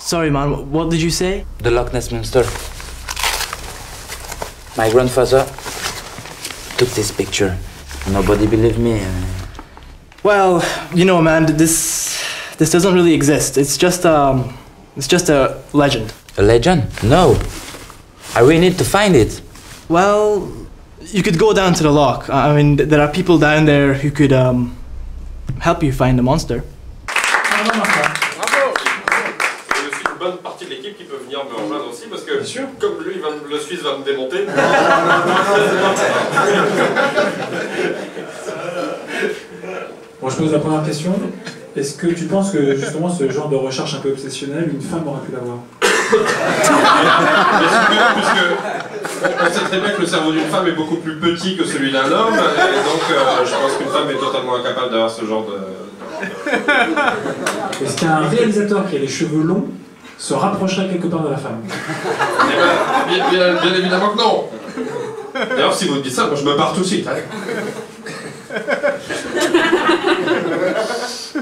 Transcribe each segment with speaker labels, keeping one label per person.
Speaker 1: Sorry, man, what did you say?
Speaker 2: The Loch Ness Monster. My grandfather took this picture. Nobody believed me.
Speaker 1: Well, you know, man, this doesn't really exist. It's just a legend.
Speaker 2: A legend? No. I really need to find it.
Speaker 1: Well, you could go down to the loch. I mean, there are people down there who could help you find the monster.
Speaker 3: Bonne partie de l'équipe qui peut venir me rejoindre aussi parce que comme lui, le Suisse va me démonter.
Speaker 4: Bon, je pose la première question. Est-ce que tu penses que justement ce genre de recherche un peu obsessionnelle, une femme aurait pu l'avoir?
Speaker 3: Puisque on sait très bien que le cerveau d'une femme est beaucoup plus petit que celui d'un homme, et donc je pense qu'une femme est totalement incapable d'avoir ce genre de...
Speaker 4: Est-ce qu'un réalisateur qui a les cheveux longs se rapprocherait quelque part de la femme?
Speaker 3: Bien évidemment que non. D'ailleurs, si vous me dites ça, moi je me barre tout de suite.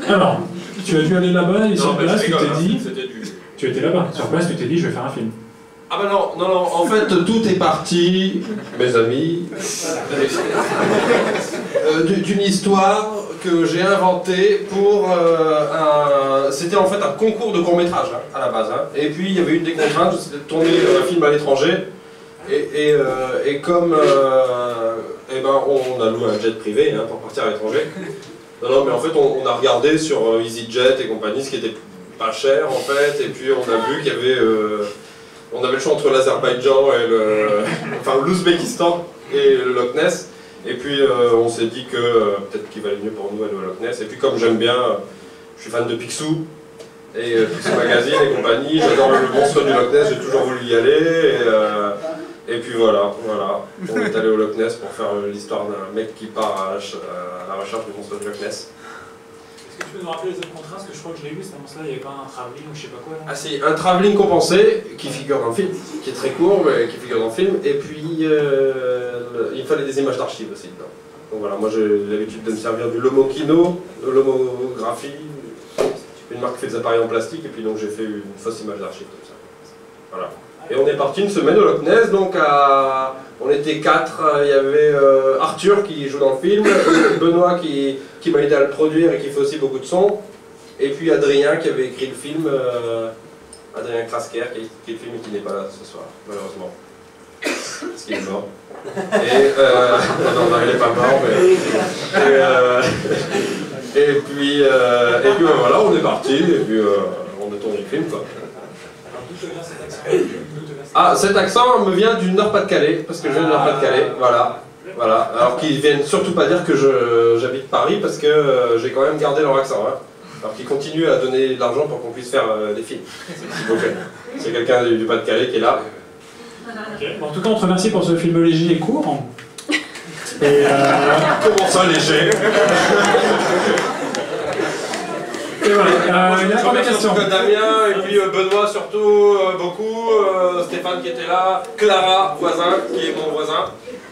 Speaker 4: Alors, tu as dû aller là-bas et sur place, tu t'es dit...
Speaker 3: C'était du...
Speaker 4: Tu étais là-bas, sur place, tu t'es dit je vais faire un film.
Speaker 3: Ah bah non, en fait tout est parti, mes amis, d'une histoire que j'ai inventée pour c'était en fait un concours de court-métrage à la base. Hein. Et puis il y avait une des contraintes, c'était de tourner un film à l'étranger. Et comme on a loué un jet privé hein, pour partir à l'étranger. Non, mais en fait on a regardé sur EasyJet et compagnie, ce qui était pas cher en fait, et puis on a vu qu'il y avait on avait le choix entre l'Azerbaïdjan et l'Ouzbékistan et le Loch Ness, et puis on s'est dit que peut-être qu'il valait mieux pour nous aller au Loch Ness, et puis comme j'aime bien, je suis fan de Picsou, et Picsou Magazine et compagnie, j'adore le monstre du Loch Ness, j'ai toujours voulu y aller, et puis voilà, on est allé au Loch Ness pour faire l'histoire d'un mec qui part à la recherche du monstre du Loch Ness.
Speaker 4: Est-ce que tu peux nous rappeler les autres contraintes? Parce que je crois que je l'ai vu, cet annonce-là, il n'y avait pas un travelling ou je sais pas quoi.
Speaker 3: Ah si, un travelling compensé qui figure dans le film, qui est très court mais qui figure dans le film, et puis il fallait des images d'archives aussi dedans. Donc voilà, moi j'ai l'habitude de me servir du Lomokino, de l'homographie, une marque qui fait des appareils en plastique, et puis donc j'ai fait une fausse image d'archive comme ça. Voilà. Et on est parti une semaine au Loch Ness, donc on était 4, il y avait Arthur qui joue dans le film, Benoît qui m'a aidé à le produire et qui fait aussi beaucoup de son, et puis Adrien qui avait écrit le film, Adrien Krasker qui a écrit le film et qui n'est pas là ce soir, malheureusement, parce qu'il est mort. Et non, il n'est pas mort, mais... et puis voilà, on est parti, et puis on a tourné le film, quoi. Ah, cet accent me vient du Nord-Pas-de-Calais, parce que je viens du Nord-Pas-de-Calais, voilà. Alors qu'ils viennent surtout pas dire que j'habite Paris, parce que j'ai quand même gardé leur accent, hein. Alors qu'ils continuent à donner de l'argent pour qu'on puisse faire des films. C'est quelqu'un du Pas-de-Calais qui est là.
Speaker 4: Okay. Bon, en tout cas, on te remercie pour ce film léger et court. Et
Speaker 3: comment ça, léger?
Speaker 4: Et voilà, il y a trois questions.
Speaker 3: Damien, et puis Benoît surtout, beaucoup, Stéphane qui était là, Clara, voisin, qui est mon voisin,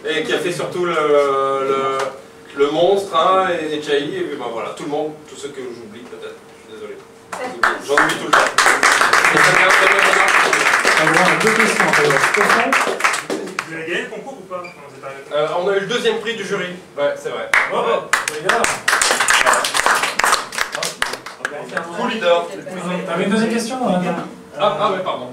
Speaker 3: et qui a fait surtout le monstre, hein, et Chahi, et puis ben voilà, tout le monde, tous ceux que j'oublie peut-être, je suis désolé. J'en oublie tout le temps.
Speaker 4: On a deux questions.
Speaker 5: Vous avez gagné le concours ou pas?
Speaker 3: On a eu le deuxième prix du jury, ouais, c'est vrai.
Speaker 5: Bravo.
Speaker 3: Cool leader.
Speaker 4: T'avais une deuxième question?
Speaker 3: Ah ouais, pardon.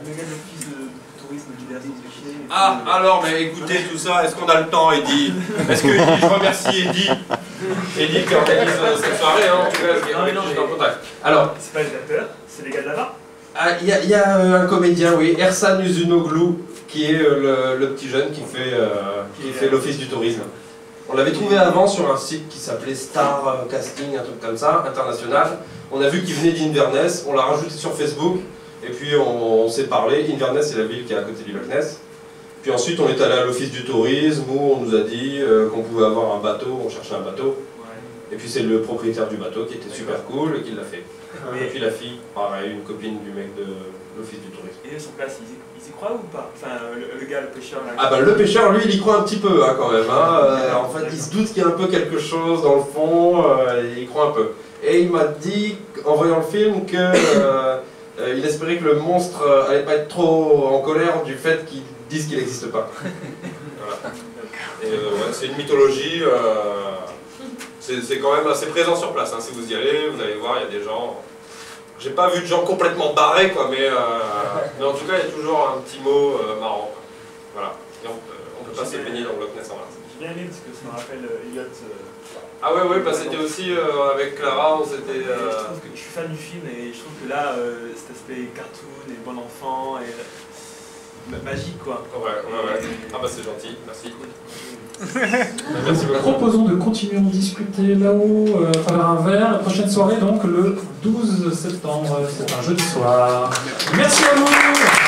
Speaker 3: Ah, alors, mais écoutez tout ça, est-ce qu'on a le temps, Eddy? Est-ce que je remercie Eddy qui organise cette soirée, hein, en tout cas, avec qui j'étais en contact. Alors,
Speaker 5: c'est pas les acteurs, c'est les gars de là-bas?
Speaker 3: Il y a un comédien, oui, Ersan Uzunoglu, qui est le petit jeune qui fait l'office du tourisme. On l'avait trouvé avant sur un site qui s'appelait Star Casting, un truc comme ça, international. On a vu qu'il venait d'Inverness, on l'a rajouté sur Facebook, et puis on s'est parlé. Inverness, c'est la ville qui est à côté du Loch Ness. Puis ensuite, on est allé à l'office du tourisme où on nous a dit qu'on pouvait avoir un bateau, on cherchait un bateau. Et puis c'est le propriétaire du bateau qui était super cool et qui l'a fait. Et puis la fille, pareil, une copine du mec de l'office du tourisme.
Speaker 5: Et sur place, ils y croient ou pas? Enfin, le gars, le pêcheur là.
Speaker 3: Ah bah le pêcheur, lui, il y croit un petit peu hein, quand même. Hein. En fait, il se doute qu'il y a un peu quelque chose dans le fond, il y croit un peu. Et il m'a dit, en voyant le film, que il espérait que le monstre allait pas être trop en colère du fait qu'ils disent qu'il n'existe pas. Voilà. Et ouais, c'est une mythologie, c'est quand même assez présent sur place. Hein. Si vous y allez, vous allez voir, il y a des gens. J'ai pas vu de gens complètement barrés, quoi, mais en tout cas, il y a toujours un petit mot marrant. Quoi. Voilà. Et on peut pas se baigner dans le Loch Ness en vrai.
Speaker 5: J'ai bien aimé parce que ça me rappelle Elliot.
Speaker 3: Ah ouais, bah c'était aussi avec Clara, on s'était...
Speaker 5: Je suis fan du film et je trouve que là, cet aspect cartoon et bon enfant et magique quoi.
Speaker 3: Ouais. Ah bah c'est gentil, merci.
Speaker 4: Merci beaucoup. Proposons de continuer à en discuter là-haut à travers un verre. La prochaine soirée donc le 12 septembre, c'est un jeudi soir. Merci à vous.